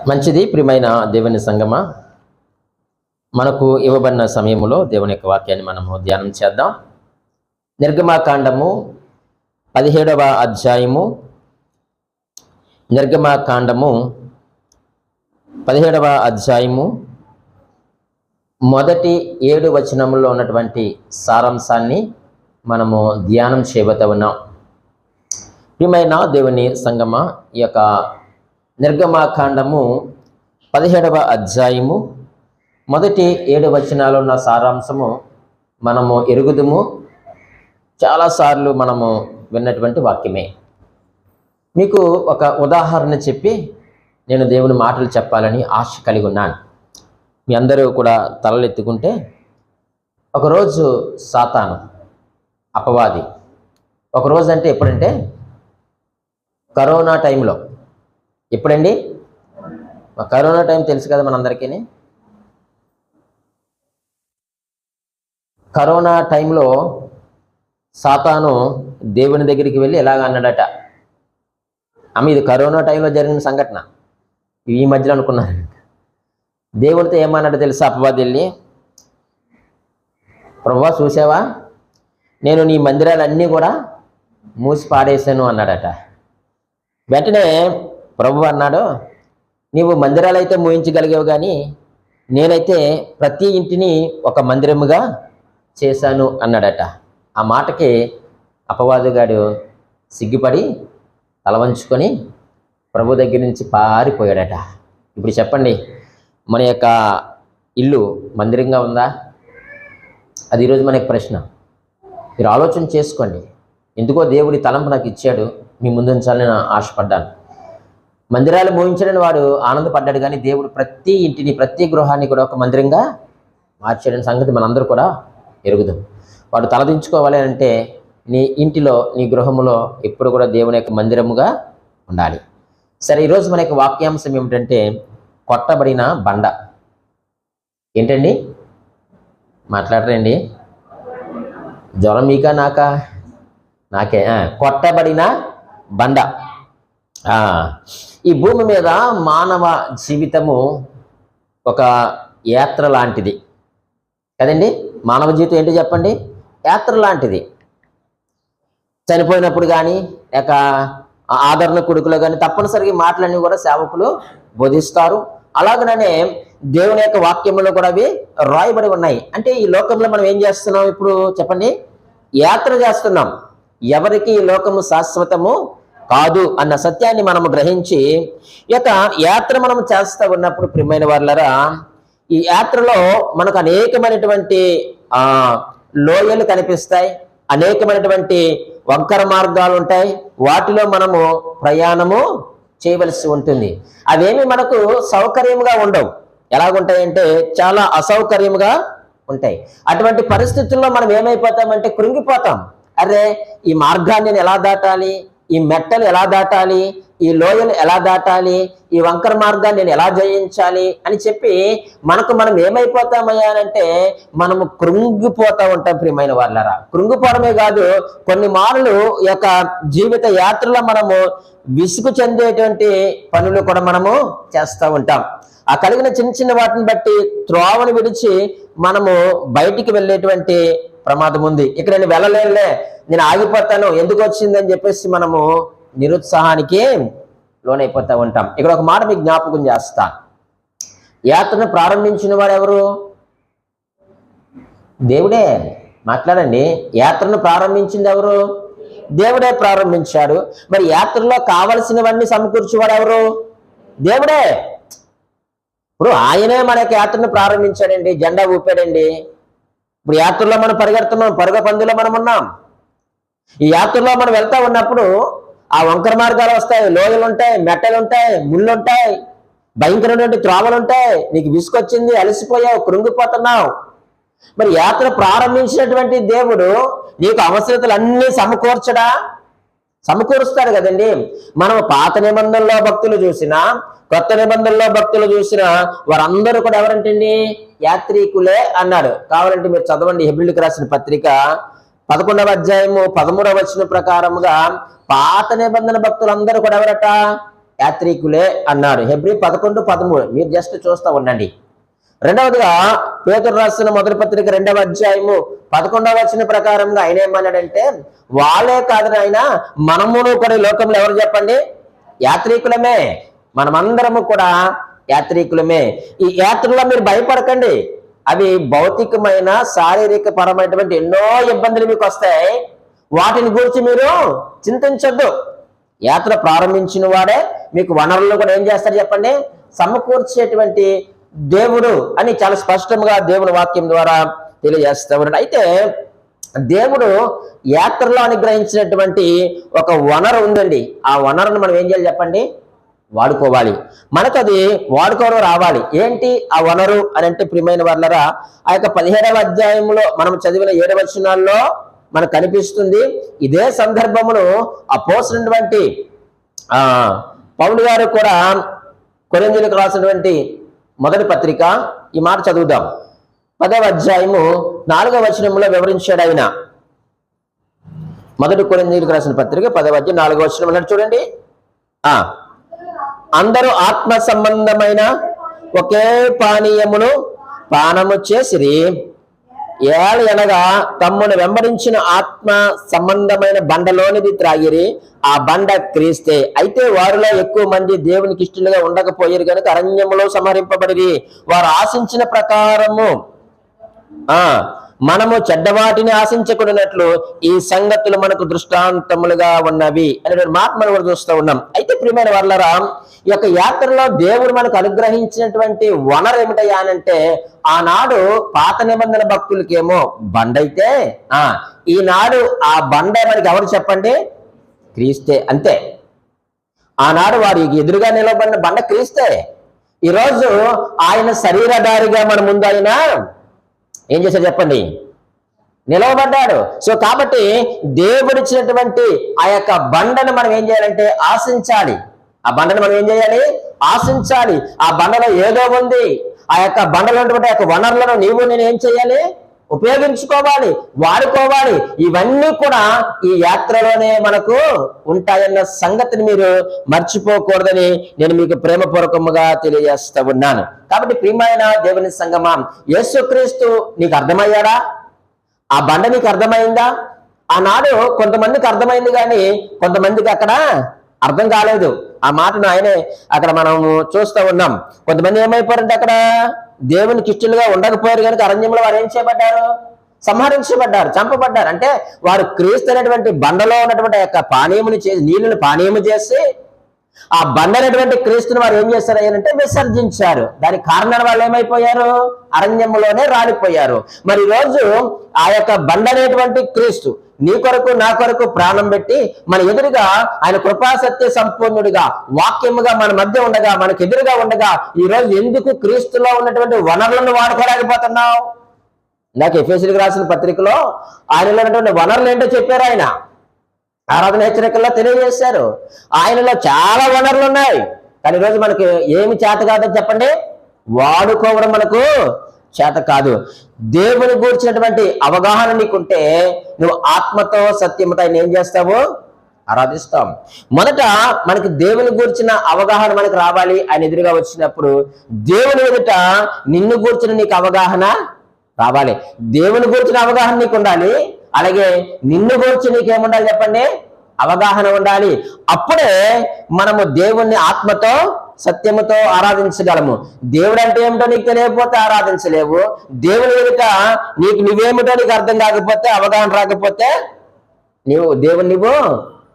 మంచిది. ప్రియమైన దేవుని సంగమా, మనకు ఇవ్వబడిన సమయంలో దేవుని యొక్క వాక్యాన్ని మనము ధ్యానం చేద్దాం. నిర్గమాకాండము 17వ అధ్యాయము. నిర్గమాకాండము 17వ అధ్యాయము మొదటి 7 వచనములో ఉన్నటువంటి సారాంశాన్ని మనము ధ్యానం చేయబోతూ ఉన్నాం. ప్రియమైన దేవుని సంగమా, ఈ యొక్క నిర్గమాకాండము 17వ అధ్యాయము మొదటి 7 వచనాలు ఉన్న సారాంశము మనము ఎరుగుదుము. చాలాసార్లు మనము విన్నటువంటి వాక్యమే. మీకు ఒక ఉదాహరణ చెప్పి నేను దేవుని మాటలు చెప్పాలని ఆశ కలిగి ఉన్నాను. మీ అందరూ కూడా తలలెత్తుకుంటే, ఒకరోజు సాతాను అపవాది, ఒకరోజు అంటే ఎప్పుడంటే కరోనా టైంలో. ఎప్పుడండి? కరోనా టైం తెలుసు కదా మనందరికీ. కరోనా టైంలో సాతాను దేవుని దగ్గరికి వెళ్ళి ఎలాగ అన్నాడట. ఇది కరోనా టైంలో జరిగిన సంఘటన, ఈ మధ్యలో అనుకున్నాను. దేవునితో ఏమన్నాడో తెలుసా? అపవాది వెళ్ళి, ప్రభువా చూసావా, నేను నీ మందిరాలన్నీ కూడా మూసి పాడేశాను అన్నాడట. వెంటనే ప్రభు అన్నాడు, నీవు మందిరాలు అయితే మూయించగలిగావు, కానీ నేనైతే ప్రతి ఇంటిని ఒక మందిరముగా చేశాను అన్నాడట. ఆ మాటకి అపవాదిగాడు సిగ్గుపడి తలవంచుకొని ప్రభు దగ్గర నుంచి పారిపోయాడట. ఇప్పుడు చెప్పండి, మన యొక్క ఇల్లు మందిరంగా ఉందా? అది ఈరోజు మనకి ప్రశ్న. మీరు ఆలోచన చేసుకోండి. ఎందుకో దేవుడి తలంపు నాకు ఇచ్చాడు, మీ ముందు ఉంచాలని నేను ఆశపడ్డాను. మందిరాలు మోయించడని వాడు ఆనందపడ్డాడు, కానీ దేవుడు ప్రతి ఇంటిని, ప్రతి గృహాన్ని కూడా ఒక మందిరంగా మార్చాడని సంగతి మనందరూ కూడా ఎరుగుదాం. వాడు తలదించుకోవాలి అంటే నీ ఇంటిలో, నీ గృహములో ఎప్పుడు కూడా దేవుని యొక్క మందిరముగా ఉండాలి. సరే, ఈరోజు మన యొక్క వాక్యాంశం ఏమిటంటే కొట్టబడిన బండ. ఏంటండి? మాట్లాడరండి. జ్వరం మీకా నాకా? నాకే. కొట్టబడిన బండ. ఈ భూమి మీద మానవ జీవితము ఒక యాత్ర లాంటిది కదండి. మానవ జీవితం ఏంటి చెప్పండి? యాత్ర లాంటిది. చనిపోయినప్పుడు కానీ, లేక ఆదరణ కొడుకులో కానీ తప్పనిసరిగా మాటలన్నీ కూడా సేవకులు బోధిస్తారు. అలాగనే దేవుని యొక్క వాక్యములో కూడా అవి రాయబడి ఉన్నాయి. అంటే ఈ లోకంలో మనం ఏం చేస్తున్నాం ఇప్పుడు చెప్పండి? యాత్ర చేస్తున్నాం. ఎవరికి ఈ లోకము శాశ్వతము కాదు అన్న సత్యాన్ని మనము గ్రహించి ఈ యొక్క యాత్ర మనం చేస్తూ ఉన్నప్పుడు, ప్రియమైన వారులారా, ఈ యాత్రలో మనకు అనేకమైనటువంటి లోయలు కనిపిస్తాయి, అనేకమైనటువంటి వంకర మార్గాలు ఉంటాయి. వాటిలో మనము ప్రయాణము చేయవలసి ఉంటుంది. అవేమి మనకు సౌకర్యంగా ఉండవు. ఎలాగుంటాయంటే చాలా అసౌకర్యంగా ఉంటాయి. అటువంటి పరిస్థితుల్లో మనం ఏమైపోతామంటే కృంగిపోతాం. అరే, ఈ మార్గాన్ని నేను ఎలా దాటాలి, ఈ మెట్టలు ఎలా దాటాలి, ఈ లోయలు ఎలా దాటాలి, ఈ వంకర మార్గాన్ని నేను ఎలా జయించాలి అని చెప్పి మనం ఏమైపోతామయ్యానంటే మనము కృంగిపోతూ ఉంటాం. ప్రియమైన వాళ్ళరా, కృంగిపోవడమే కాదు, కొన్ని మార్లు ఈ యొక్క జీవిత యాత్రలో మనము విసుగు చెందేటువంటి పనులు కూడా మనము చేస్తూ ఉంటాం. ఆ కలిగిన చిన్న చిన్న వాటిని బట్టి త్రోవను విడిచి మనము బయటికి వెళ్ళేటువంటి ప్రమాదం ఉంది. ఇక్కడ నేను వెళ్ళలేనులే, నేను ఆగిపోతాను, ఎందుకు వచ్చిందని చెప్పేసి మనము నిరుత్సాహానికి లోనైపోతూ ఉంటాం. ఇక్కడ ఒక మాట మీకు జ్ఞాపకం చేస్తా. యాత్రను ప్రారంభించిన వాడు ఎవరు? దేవుడే. మాట్లాడండి. యాత్రను ప్రారంభించింది ఎవరు? దేవుడే ప్రారంభించాడు. మరి యాత్రలో కావలసినవన్నీ సమకూర్చేవాడు ఎవరు? దేవుడే. ఇప్పుడు ఆయనే మనకి యాత్రను ప్రారంభించాడండి, జెండా ఊపాడండి. ఇప్పుడు యాత్రలో మనం పరిగెడుతున్నాం, పరుగ పందులో మనం ఉన్నాం. ఈ యాత్రలో మనం వెళ్తా ఉన్నప్పుడు ఆ వంకర మార్గాలు వస్తాయి, లోయలు ఉంటాయి, మెట్టలు ఉంటాయి, ముళ్ళు ఉంటాయి, భయంకరమైనటువంటి త్రోవలు ఉంటాయి. నీకు విసుకొచ్చింది, అలసిపోయావు, కృంగిపోతున్నావు. మరి యాత్ర ప్రారంభించినటువంటి దేవుడు నీకు అవసరతలు అన్నీ సమకూరుస్తాడు కదండి. మనం పాత నిబంధనలో భక్తులు చూసినా, కొత్త నిబంధనలో భక్తులు చూసినా వారందరూ కూడా ఎవరంటండి? యాత్రికులే అన్నాడు. కావాలంటే మీరు చదవండి, హెబ్రీయులకు రాసిన పత్రిక 11వ అధ్యాయము 13వ వచనం ప్రకారముగా పాత నిబంధన భక్తులందరూ కూడా ఎవరట? యాత్రికులే అన్నాడు. హెబ్రీ 11:13 మీరు జస్ట్ చూస్తూ ఉండండి. రెండవదిగా పేతురు రాసిన మొదటి పత్రిక 2వ అధ్యాయము 11వ వచనం ప్రకారంగా ఆయన ఏమన్నాడంటే, వాళ్ళే కాదు ఆయన మనమును కూడా ఈ లోకంలో ఎవరు చెప్పండి? యాత్రికులమే. మనమందరము కూడా యాత్రికులమే. ఈ యాత్రలో మీరు భయపడకండి. అవి భౌతికమైన శారీరక పరమైనటువంటి ఎన్నో ఇబ్బందులు మీకు వస్తాయి. వాటిని గురించి మీరు చింతించొద్దు. యాత్ర ప్రారంభించిన వాడే మీకు వనరులను కూడా ఏం చేస్తారు చెప్పండి? సమకూర్చేటువంటి దేవుడు అని చాలా స్పష్టంగా దేవుని వాక్యం ద్వారా తెలియజేస్తా ఉన్నాడు. అయితే దేవుడు యాత్రలో అనుగ్రహించినటువంటి ఒక వనరు ఉందండి. ఆ వనరును మనం ఏం చేయాలి చెప్పండి? వాడుకోవాలి. మనకు అది వాడుకోవడం రావాలి. ఏంటి ఆ వనరు అని అంటే, ప్రియమైన వాళ్ళరా, ఆ యొక్క 17వ అధ్యాయంలో మనం చదివిన 7 వచనాల్లో మనకు కనిపిస్తుంది. ఇదే సందర్భమును అపోస్తలుడైనటువంటి పౌలు గారు కూడా కొరింథీయులకు రాసినటువంటి మొదటి పత్రిక ఈ మాట చదువుదాం. 10వ అధ్యాయము 4వ వచనంలో వివరించాడు ఆయన. మొదటి కొరింథీయులకు రాసిన పత్రిక 10వ అధ్యాయం 4వ వచనం అన్నాడు చూడండి. అందరూ ఆత్మ సంబంధమైన ఒకే పానీయమును పానము చేసిరి, ఏలయనగా తమ్మును వెంబడించిన ఆత్మ సంబంధమైన బండలోనిది త్రాగిరి, ఆ బండ క్రీస్తే. అయితే వారిలో ఎక్కువ మంది దేవునికి ఇష్టలుగా ఉండకపోయారు కనుక అరణ్యములో సంహరింపబడిరి. వారు ఆశించిన ప్రకారము మనము చెడ్డవాటిని ఆశించకున్నట్లు ఈ సంగతులు మనకు దృష్టాంతములుగా ఉన్నవి అనే మాట మనం కూడా చూస్తూ ఉన్నాం. అయితే ప్రియమైన వాళ్ళరా, ఈ యొక్క యాత్రలో దేవుడు మనకు అనుగ్రహించినటువంటి వనరు ఏమిటయ్యా అనంటే, ఆనాడు పాత నిబంధన భక్తులకేమో బండ అయితే, ఈనాడు ఆ బండ మనకి ఎవరు చెప్పండి? క్రీస్తే. అంతే. ఆనాడు వారికి ఎదురుగా నిలబడిన బండ క్రీస్తే. ఈరోజు ఆయన శరీరధారిగా మన ముందు ఆయన ఏం చేశాడు చెప్పండి? నిలవబడ్డాడు. సో కాబట్టి దేవుడిచ్చినటువంటి ఆ యొక్క బండను మనం ఏం చేయాలంటే ఆశించాలి. ఆ బండను మనం ఏం చేయాలి? ఆశించాలి. ఆ బండలో ఏదో ఉంది. ఆ యొక్క బండలో ఉన్నటువంటి యొక్క వనరులను నీవు నేను ఏం చేయాలి? ఉపయోగించుకోవాలి, వాడుకోవాలి. ఇవన్నీ కూడా ఈ యాత్రలోనే మనకు ఉంటాయన్న సంగతిని మీరు మర్చిపోకూడదని నేను మీకు ప్రేమపూర్వకముగా తెలియజేస్తూ ఉన్నాను. కాబట్టి ప్రియమైన దేవుని సంగమా, యేసుక్రీస్తు నీకు అర్థమయ్యాడా? ఆ బండ నీకు అర్థమైందా? ఆనాడు కొంతమందికి అర్థమైంది కానీ కొంతమందికి అక్కడ అర్థం కాలేదు. ఆ మాటను ఆయనే అక్కడ మనము చూస్తూ ఉన్నాం. కొంతమంది ఏమైపోయారంటే అక్కడ దేవునికి ఇష్టలుగా ఉండకపోయారు కనుక అరణ్యంలో వారు ఏం చేయబడ్డారు? సంహరించబడ్డారు, చంపబడ్డారు. అంటే వారు క్రీస్తు అనేటువంటి బండలో ఉన్నటువంటి యొక్క పానీయముని చేసి, నీళ్ళను పానీయము చేసి ఆ బండ అనేటువంటి క్రీస్తుని వారు ఏం చేస్తారు అంటే విసర్జించారు. దానికి కారణాలు వాళ్ళు ఏమైపోయారు? అరణ్యంలోనే రాలిపోయారు. మరి రోజు ఆ యొక్క బండ అనేటువంటి క్రీస్తు నీ కొరకు నా కొరకు ప్రాణం పెట్టి మన ఎదురుగా ఆయన కృపాసత్య సంపూర్ణుడిగా వాక్యముగా మన మధ్య ఉండగా, మనకు ఎదురుగా ఉండగా, ఈ రోజు ఎందుకు క్రీస్తులో ఉన్నటువంటి వనరులను వాడుకోలేకపోతున్నావు? నాకు ఎఫెసీయులకు రాసిన పత్రికలో ఆయనలో ఉన్నటువంటి వనరులు ఏంటో చెప్పారు. ఆయన ఆరాధన హెచ్చరికల్లో తెలియజేశారు. ఆయనలో చాలా వనరులు ఉన్నాయి. కానీ ఈరోజు మనకి ఏమి చేత కాదని చెప్పండి? వాడుకోవడం మనకు చేత కాదు. దేవుని గూర్చినటువంటి అవగాహన నీకుంటే నువ్వు ఆత్మతో సత్యముతో ఆయన ఏం చేస్తావు? ఆరాధిస్తాం. మొదట మనకి దేవుని గూర్చిన అవగాహన మనకు రావాలి. ఆయన ఎదురుగా వచ్చినప్పుడు దేవుని ఎదుట నిన్ను గూర్చిన నీకు అవగాహన రావాలి. దేవుని గూర్చిన అవగాహన నీకు ఉండాలి. అలాగే నిన్ను గురించి నీకేముండాలి చెప్పండి? అవగాహన ఉండాలి. అప్పుడే మనము దేవుణ్ణి ఆత్మతో సత్యముతో ఆరాధించగలము. దేవుడు అంటే ఏమిటో నీకు తెలియకపోతే ఆరాధించలేవు. దేవుని ఎదుట నువ్వేమిటో నీకు అర్థం కాకపోతే, అవగాహన రాకపోతే నువ్వు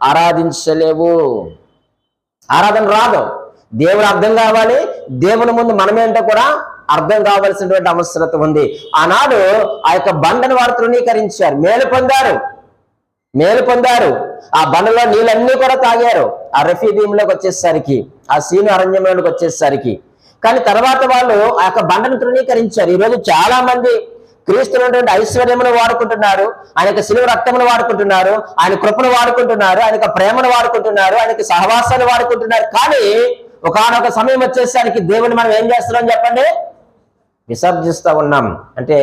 ఆరాధించలేవు. ఆరాధన రాదు. దేవుడు అర్థం కావాలి. దేవుని ముందు మనమేంటో కూడా అర్థం కావాల్సినటువంటి అవసరత ఉంది. ఆనాడు ఆ యొక్క బండను వారు తృణీకరించారు, మేలు పొందారు. ఆ బండలో నీళ్ళన్నీ కూడా తాగారు. ఆ రెఫీదీంలోకి వచ్చేసరికి, ఆ సీను అరణ్యంలోకి వచ్చేసరికి. కానీ తర్వాత వాళ్ళు ఆ యొక్క బండను తృణీకరించారు. ఈరోజు చాలా మంది క్రీస్తున్నటువంటి ఐశ్వర్యమును వాడుకుంటున్నారు, ఆయన యొక్క శిలువ రక్తమును వాడుకుంటున్నారు, ఆయన కృపను వాడుకుంటున్నారు, ఆయన యొక్క ప్రేమను వాడుకుంటున్నారు, ఆయన యొక్క సహవాసాన్ని వాడుకుంటున్నారు. కానీ ఒకానొక సమయం వచ్చేసరికి దేవుని మనం ఏం చేస్తున్నాం చెప్పండి? విసర్జిస్తూ ఉన్నాం. అంటే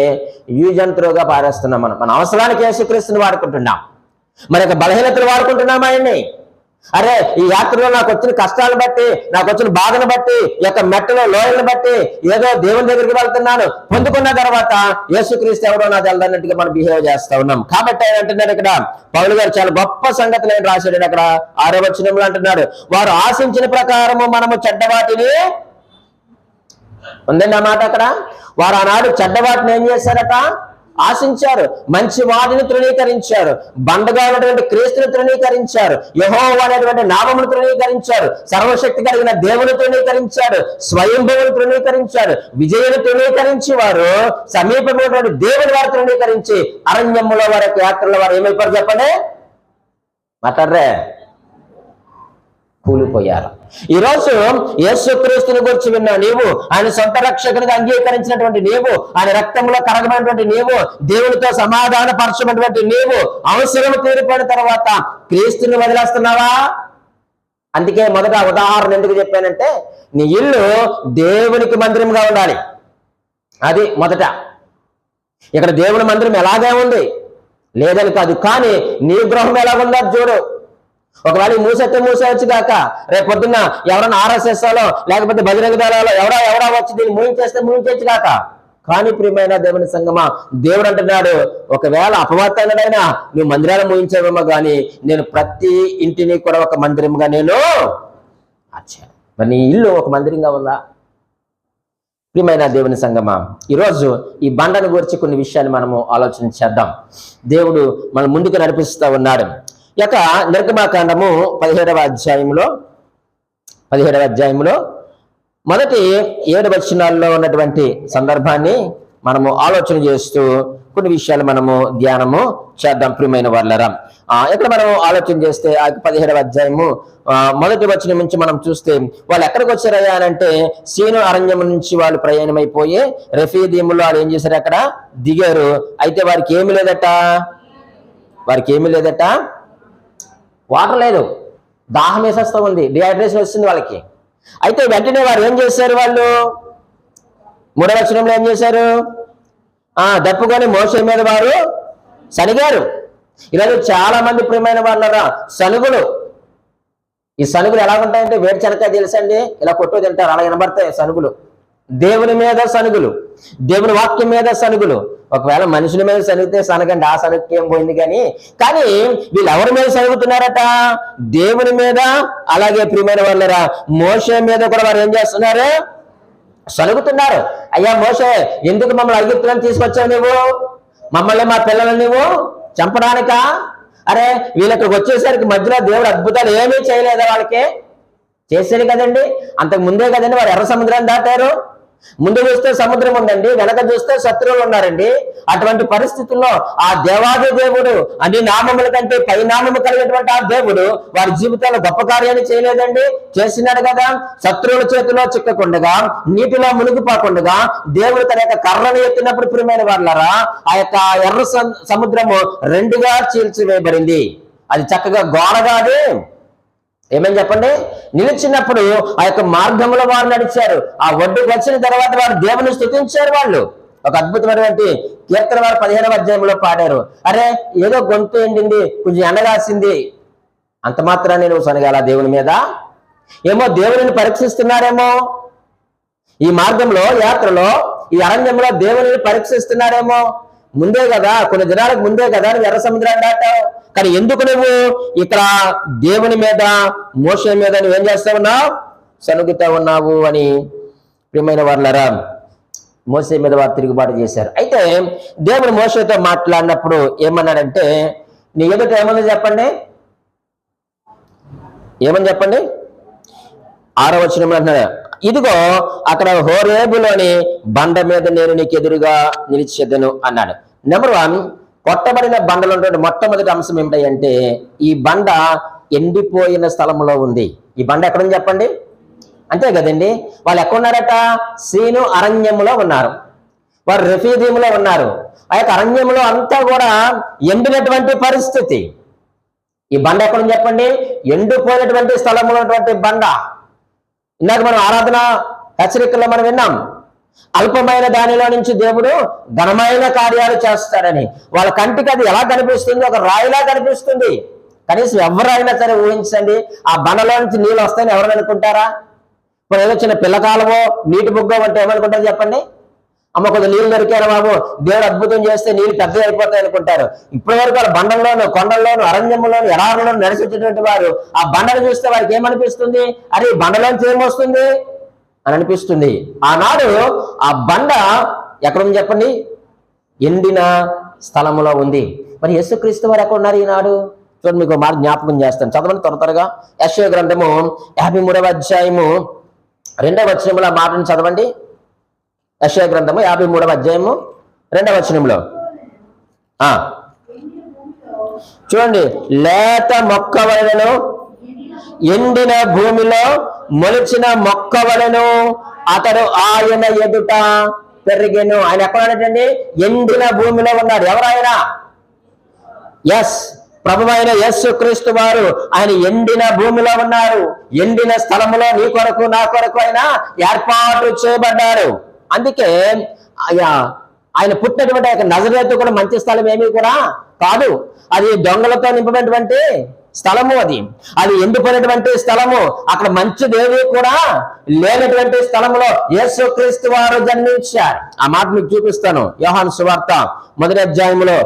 యూజంతులుగా పారేస్తున్నాం. మన అవసరానికి యేసుక్రీస్తుని వాడుకుంటున్నాం, మన యొక్క బలహీనతలు వాడుకుంటున్నాం ఆయన్ని. అరే ఈ యాత్రలో నాకు వచ్చిన కష్టాలను బట్టి, నాకు వచ్చిన బాధను బట్టి, ఈ యొక్క మెట్టలో లోయలను బట్టి ఏదో దేవుని దగ్గరికి వెళ్తున్నాను, పొందుకున్న తర్వాత యేసుక్రీస్తు ఎవడో నాకు తెలదన్నట్టుగా మనం బిహేవ్ చేస్తా ఉన్నాం. కాబట్టి ఆయన అంటున్నాడు ఇక్కడ, పౌలు గారు చాలా గొప్ప సంగతులు ఏం రాశాడు అక్కడ 6వ వచనంలో అంటున్నాడు, వారు ఆశించిన ప్రకారము మనము చెడ్డవాటిని, ఉందండి ఆ మాట అక్కడ, వారు ఆనాడు చెడ్డవాటిని ఏం చేశారట, ఆశించారు, మంచి వాటిని తృణీకరించారు, బండగా ఉన్నటువంటి క్రీస్తుని తృణీకరించారు, యెహోవా అనేటువంటి నామమును తృణీకరించారు, సర్వశక్తి కలిగిన దేవుని తృణీకరించారు, స్వయంభువుని తృణీకరించారు, విజయుని తృణీకరించి వారు సమీపమైనటువంటి దేవుని వారు తృణీకరించి అరణ్యములో వారి యాత్రలో వారు ఏమైపోయారు చెప్పండి, మాట్లాడరే, కూలిపోయారు. ఈరోజు యేసుక్రీస్తుని గురించి విన్న నీవు, ఆయన సొంత రక్షకునిగా అంగీకరించినటువంటి నీవు, ఆయన రక్తంలో కరగమైనటువంటి నీవు, దేవునితో సమాధాన పరచమైనటువంటి నీవు, అవసరం తీరిపోయిన తర్వాత క్రీస్తుని వదిలేస్తున్నావా? అందుకే మొదట ఉదాహరణ ఎందుకు చెప్పానంటే, నీ ఇల్లు దేవునికి మందిరంగా ఉండాలి. అది మొదట. ఇక్కడ దేవుని మందిరం ఎలాగే ఉంది లేదని కాదు, కానీ నీ గృహం ఎలాగుందో చూడు. ఒకవేళ మూసేయచ్చు కాక, రేపు పొద్దున్న ఎవరైనా RSS లో లేకపోతే బజరంగ దళాలో ఎవడా వచ్చి దీన్ని మూయించచ్చు కాక. కానీ ప్రియమైన దేవుని సంగమా, దేవుడు అంటున్నాడు, ఒకవేళ అపవాదైనా నువ్వు మందిరాలు మూయించావేమో కానీ నేను ప్రతి ఇంటిని కూడా ఒక మందిరంగా నేను మార్చాను. మరి నీ ఇల్లు ఒక మందిరంగా ఉందా? ప్రియమైన దేవుని సంగమా, ఈరోజు ఈ బండను గురించి కొన్ని విషయాన్ని మనము ఆలోచన చేద్దాం. దేవుడు మన ముందుకు నడిపిస్తూ ఉన్నాడు. ఇక నిర్గమాకాండము 17వ అధ్యాయంలో మొదటి 7 వచనాల్లో ఉన్నటువంటి సందర్భాన్ని మనము ఆలోచన చేస్తూ కొన్ని విషయాలు మనము ధ్యానము చేద్దాం. ప్రియమైన వాళ్ళరా, ఇక్కడ మనం ఆలోచన చేస్తే ఆ 17వ అధ్యాయము మొదటి వచనం నుంచి మనం చూస్తే వాళ్ళు ఎక్కడికి వచ్చారయ్యా అని అంటే, సీను అరణ్యం నుంచి వాళ్ళు ప్రయాణమైపోయి రెఫీదీములో వాళ్ళు ఏం చేశారు, అక్కడ దిగారు. అయితే వారికి ఏమీ లేదట, వాటర్ లేదు, దాహం వేసేస్తూ ఉంది, డిహైడ్రేషన్ వస్తుంది వాళ్ళకి. అయితే వెంటనే వారు ఏం చేశారు, వాళ్ళు 3వ వచనంలో ఏం చేశారు, దప్పుకొని మోషే మీద వారు సనిగారు. ఈరోజు చాలా మంది ప్రియమైన వాళ్ళరా సనుగులు. ఈ సనుగులు ఎలా ఉంటాయంటే, వేడి చెనకాయ తెలుసండి, ఇలా కొట్టు తింటారు, అలా వినబడతాయి సనుగులు. దేవుని మీద సనుగులు, దేవుని వాక్యం మీద సనుగులు. ఒకవేళ మనుషుల మీద సనిగితే సనగండి, ఆ సనుగుకి ఏం పోయింది కానీ వీళ్ళు ఎవరి మీద సనుగుతున్నారట, దేవుని మీద. అలాగే ప్రియమైన వాళ్ళరా మోషే మీద కూడా వారు ఏం చేస్తున్నారు, సనుగుతున్నారు. అయ్యా మోషే, ఎందుకు మమ్మల్ని ఐగుప్తులను తీసుకొచ్చావు నువ్వు, మమ్మల్ని మా పిల్లలను నువ్వు చంపడానికా? అరే వీళ్ళు ఇక్కడికి వచ్చేసరికి మధ్యలో దేవుడు అద్భుతాలు ఏమీ చేయలేదా? వాళ్ళకి చేసేది కదండి, అంతకు ముందే కదండి వారు ఎర్ర సముద్రాన్ని దాటారు. ముందు చూస్తే సముద్రం ఉందండి, వెనక చూస్తే శత్రువులు ఉన్నారండి. అటువంటి పరిస్థితుల్లో ఆ దేవాది దేవుడు, అన్ని నామముల కంటే పై నామము కలిగినటువంటి ఆ దేవుడు వారి జీవితాల్లో గొప్ప కార్యాన్ని చేయలేదండి? చేసినాడు కదా. శత్రువుల చేతిలో చిక్కకుండగా, నీటిలో మునిగిపోకుండగా దేవుడు తన యొక్క కర్రను ఎత్తినప్పుడు ప్రియమైన వాళ్ళరా ఆ యొక్క ఎర్ర సముద్రము 2గా చీల్చివేయబడింది. అది చక్కగా గోడగాది ఏమని చెప్పండి, నిలిచినప్పుడు ఆ యొక్క మార్గంలో వారు నడిచారు. ఆ ఒడ్డుకు వచ్చిన తర్వాత వారు దేవుని స్తుతించారు. వాళ్ళు ఒక అద్భుతమైనటువంటి కీర్తన వారు 15వ అధ్యాయంలో పాడారు. అరే ఏదో గొంతు ఎండింది, కొంచెం ఎండగాసింది, అంత మాత్రాన్ని నువ్వు సనగాల దేవుని మీద? ఏమో దేవుని పరీక్షిస్తున్నారేమో, ఈ మార్గంలో యాత్రలో ఈ అరణ్యంలో దేవుని పరీక్షిస్తున్నారేమో. ముందే కదా, కొన్ని దినాలకు ముందే కదా నువ్వు ఎర్ర సముద్రాన్ని దాటావు. కానీ ఎందుకు నువ్వు ఇక్కడ దేవుని మీద మోషే మీద నువ్వేం చేస్తా ఉన్నావు, సనుగుతా ఉన్నావు అని ప్రియమైన వాళ్ళరా మోషే మీద వారు తిరుగుబాటు చేశారు. అయితే దేవుడు మోషేతో మాట్లాడినప్పుడు ఏమన్నాడంటే, నీ ఎదుట ఏమని చెప్పండి, 6వ వచనంలో అంటున్నాడు, ఇదిగో అక్కడ హోరేబులోని బండ మీద నేను నీకు ఎదురుగా నిలిచేదను అన్నాడు. నెంబర్ 1, కొట్టబడిన బండలో మొట్టమొదటి అంశం ఏమిటంటే, ఈ బండ ఎండిపోయిన స్థలంలో ఉంది. ఈ బండ ఎక్కడుంది చెప్పండి? అంతే కదండి. వాళ్ళు ఎక్కడున్నారట, సీను అరణ్యములో ఉన్నారు, వారు రెఫీదీములో ఉన్నారు. ఆ యొక్క అరణ్యంలో అంతా కూడా ఎండినటువంటి పరిస్థితి. ఈ బండ ఎక్కడుంది చెప్పండి? ఎండిపోయినటువంటి స్థలంలో ఉన్నటువంటి బండ. ఇందాక మనం ఆరాధన హెచ్చరికల్లో మనం విన్నాం, అల్పమైన దానిలో నుంచి దేవుడు ఘనమైన కార్యాలు చేస్తాడని. వాళ్ళ కంటికి అది ఎలా కనిపిస్తుంది, ఒక రాయిలా కనిపిస్తుంది. కనీసం ఎవరైనా సరే ఊహించండి, ఆ బండలో నుంచి నీళ్ళు వస్తాయని ఎవరైనా అనుకుంటారా? ఇప్పుడు ఏదో చిన్న పిల్లకాలమో నీటి బుగ్గ అంటే ఏమనుకుంటారు చెప్పండి? అమ్మ కొద్దిగా నీళ్ళు దొరికారు బాబు, దేవుడు అద్భుతం చేస్తే నీళ్ళు పెద్దగా అయిపోతాయి అనుకుంటారు. ఇప్పటి వరకు వాళ్ళ బండల్లోను, కొండల్లోను, అరణ్యంలోను, ఎడారులోను నడిచేటటువంటి వారు ఆ బండను చూస్తే వారికి ఏమనిపిస్తుంది? అరే ఈ బండలోంచి ఏమొస్తుంది అని అనిపిస్తుంది. ఆనాడు ఆ బండ ఎక్కడుంది చెప్పండి? ఎండిన స్థలములో ఉంది. మరి యేసుక్రీస్తు వారు ఎక్కడ ఉన్నారు ఈనాడు? చూడండి, మీకు మాట జ్ఞాపకం చేస్తాను, చదవండి త్వరగా. యెషయా గ్రంథము 53వ అధ్యాయము 2వ వచనములో ఆ మాటను చదవండి. యెషయా గ్రంథము 53వ అధ్యాయము 2వ వచనంలో చూడండి, లేత మొక్క వలెను, ఎండిన భూమిలో మొలిచిన మొక్క వలెను అతడు ఆయన ఎదుట పెరిగెను. ఆయన ఎక్కడ ఉన్నాడండి? ఎండిన భూమిలో ఉన్నాడు. ఎవరైనా? ఎస్, ప్రభువైన యేసుక్రీస్తు వారు ఆయన ఎండిన భూమిలో ఉన్నారు. ఎండిన స్థలములో నీ కొరకు నా కొరకు ఆయన ఏర్పాటు చేయబడ్డారు. అందుకే ఆయన పుట్టినటువంటి నజరేతు కూడా మంచి స్థలం ఏమీ కూడా కాదు. అది దొంగలతో నింపినటువంటి స్థలము, అది ఎండిపోయినటువంటి స్థలము. అక్కడ మంచి దేవి కూడా లేనటువంటి స్థలంలో యేసుక్రీస్తు వారు జన్మించారు. ఆ మాట మీకు చూపిస్తాను. యోహాను సువార్త 1వ అధ్యాయంలో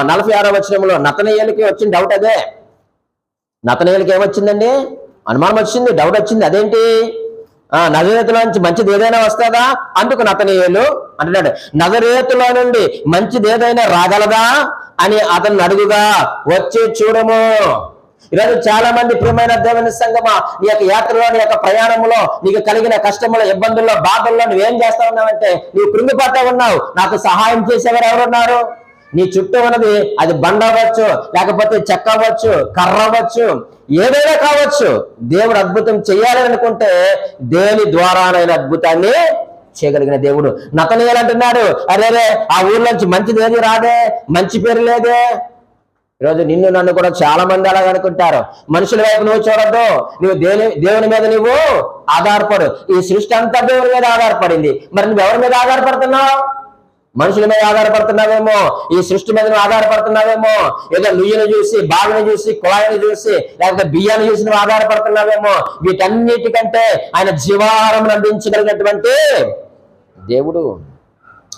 46వ వచనంలో నతనయేలుకి వచ్చిన డౌట్ అదే. నతనయేలుకి ఏమొచ్చిందండి? అనుమానం వచ్చింది, డౌట్ వచ్చింది. అదేంటి? నజరేతులో నుంచి మంచిది ఏదైనా వస్తుందా? అందుకు నతనయేలు అంటున్నాడు, నజరేతులో నుండి మంచిది ఏదైనా రాగలదా అని అతను అడుగుగా, వచ్చి చూడము. ఈరోజు చాలా మంది ప్రియమైన దేవుని సంగమా, నీ యొక్క యాత్రలో, నీ యొక్క ప్రయాణంలో నీకు కలిగిన కష్టములో, ఇబ్బందుల్లో, బాధల్లో నువ్వేం చేస్తా ఉన్నావంటే నీవు కృంగిపోతా ఉన్నావు. నాకు సహాయం చేసేవారు ఎవరున్నారు? నీ చుట్టూ ఉన్నది అది బండ అవ్వచ్చు, లేకపోతే చెక్క అవ్వచ్చు, కర్ర అవ్వచ్చు, ఏదైనా కావచ్చు. దేవుడు అద్భుతం చేయాలని అనుకుంటే దేని ద్వారానైనా అద్భుతాన్ని చేయగలిగిన దేవుడు. నతనయేలు అంటున్నాడు, అరే ఆ ఊర్లోంచి మంచిది ఏది రాదే, మంచి పేరు లేదే. ఈరోజు నిన్ను నన్ను కూడా చాలా మంది అలాగ అనుకుంటారు. మనుషుల వైపు నువ్వు చూడద్దు, నువ్వు దేవుని మీద నువ్వు ఆధారపడు. ఈ సృష్టి అంతా దేవుని మీద ఆధారపడింది. మరి నువ్వు ఎవరి మీద ఆధారపడుతున్నావు? మనుషుల మీద ఆధారపడుతున్నావేమో, ఈ సృష్టి మీద నువ్వు ఆధారపడుతున్నావేమో, ఏదో నుయ్యను చూసి, బావిని చూసి, కుళాయిని చూసి, లేకపోతే బియ్యాన్ని చూసి నువ్వు ఆధారపడుతున్నావేమో. వీటన్నిటికంటే ఆయన జీవాహారం అందించగలిగినటువంటి దేవుడు.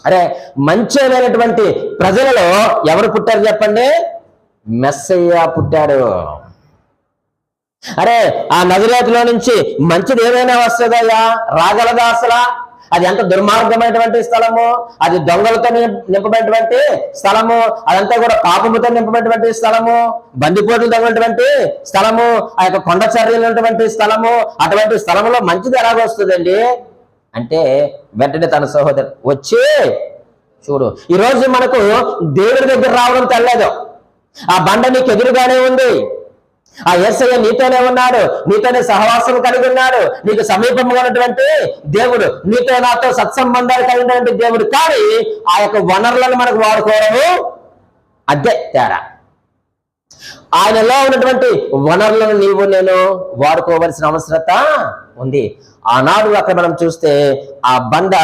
అరే మంచిమైనటువంటి ప్రజలలో ఎవరు పుట్టారు చెప్పండి? మెస్సయ్య పుట్టాడు. అరే ఆ నజరేతులో నుంచి మంచిది ఏమైనా వస్తుందయ్యా? రాగలదా అసలా? అది ఎంత దుర్మార్గమైనటువంటి స్థలము, అది దొంగలతో నింపబడినటువంటి స్థలము, అదంతా కూడా పాపముతో నింపబడినటువంటి స్థలము, బందిపోటులు తగినటువంటి స్థలము, ఆ యొక్క కొండ చర్యలున్నటువంటి స్థలము. అటువంటి స్థలంలో మంచిది ఎలాగొస్తుందండి అంటే వెంటనే తన సహోదరు వచ్చి చూడు. ఈరోజు మనకు దేవుడి దగ్గర రావడం తెల్లేదు. ఆ బండ నీకు ఎదురుగానే ఉంది. ఆ యేసయ్య నీతోనే ఉన్నాడు, నీతోనే సహవాసం కలిగి ఉన్నాడు. నీకు సమీపంగా ఉన్నటువంటి దేవుడు, నీతో నాతో సత్సంబంధాలు కలిగినటువంటి దేవుడు. కానీ ఆ యొక్క వనరులను మనకు వాడుకోవడము అదే తేడా. ఆయనలో ఉన్నటువంటి వనరులను నీవు నేను వాడుకోవలసిన అవసరత ఉంది. ఆనాడు అక్కడ మనం చూస్తే ఆ బండ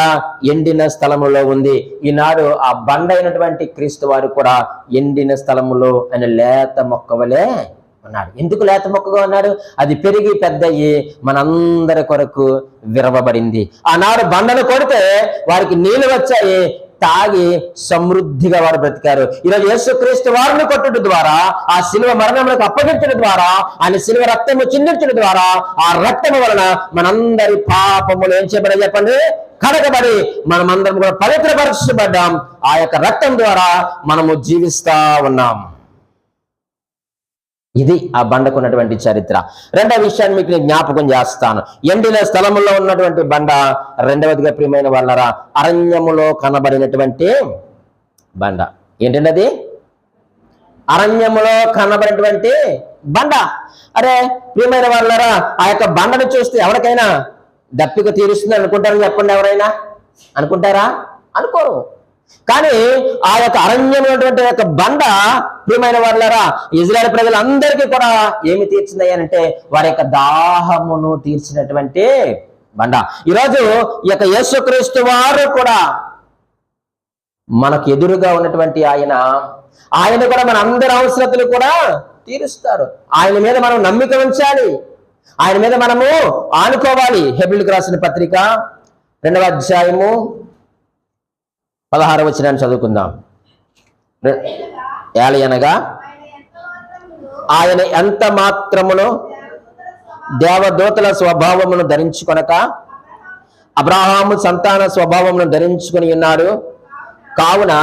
ఎండిన స్థలములో ఉంది. ఈనాడు ఆ బండ అయినటువంటి క్రీస్తు వారు కూడా ఎండిన స్థలములో ఆయన లేత మొక్క వలె ఉన్నాడు. ఎందుకు లేత మొక్కగా ఉన్నాడు? అది పెరిగి పెద్దయ్యి మనందరి కొరకు విరవబడింది. ఆనాడు బండను కొడితే వారికి నీళ్లు వచ్చాయి, తాగి సమృద్ధిగా వారు బ్రతికారు. ఈరోజు యేసుక్రీస్తు వారిని కొట్టడం ద్వారా, ఆ శిలువ మరణములకు అప్పగించడం ద్వారా, ఆయన శిలువ రక్తము చిందించడం ద్వారా, ఆ రక్తము వలన మనందరి పాపములు ఏం చేయబడి చెప్పండి? కడగబడి మనమందరం కూడా పవిత్రపరచబడ్డాం. ఆ యొక్క రక్తం ద్వారా మనము జీవిస్తా ఉన్నాం. ఇది ఆ బండకు ఉన్నటువంటి చరిత్ర. రెండవ విషయాన్ని మీకు నేను జ్ఞాపకం చేస్తాను. ఎండిన స్థలములో ఉన్నటువంటి బండ. రెండవదిగా ప్రియమైన వాళ్ళరా, అరణ్యములో కనబడినటువంటి బండ. ఏంటండి? అరణ్యములో కనబడినటువంటి బండ. అరే ప్రియమైన వాళ్ళరా, ఆ యొక్క బండను చూస్తే ఎవరికైనా దప్పిక తీరుస్తుంది అనుకుంటారని చెప్పండి. ఎవరైనా అనుకుంటారా? అనుకోరు. కానీ ఆ యొక్క అరణ్యమైనటువంటి యొక్క బండ ప్రియమైన వాళ్ళరా, ఇజ్రాయెల్ ప్రజలందరికీ కూడా ఏమి తీర్చింది అంటే వారి యొక్క దాహమును తీర్చినటువంటి బండ. ఈరోజు ఈ యొక్క యేసుక్రీస్తు వారు కూడా మనకు ఎదురుగా ఉన్నటువంటి ఆయన కూడా మన అందరి అవసరతలు కూడా తీరుస్తాడు. ఆయన మీద మనం నమ్మిక ఉంచాలి, ఆయన మీద మనము ఆనుకోవాలి. హెబ్రీయులకు రాసిన పత్రిక 2వ అధ్యాయము 16వ వచనాన్ని చదువుకుందాం. ఏలయనగా ఆయన ఎంత మాత్రమును దేవదూతల స్వభావమును ధరించుకొనక అబ్రహాము సంతాన స్వభావమును ధరించుకుని ఉన్నాడు. కావున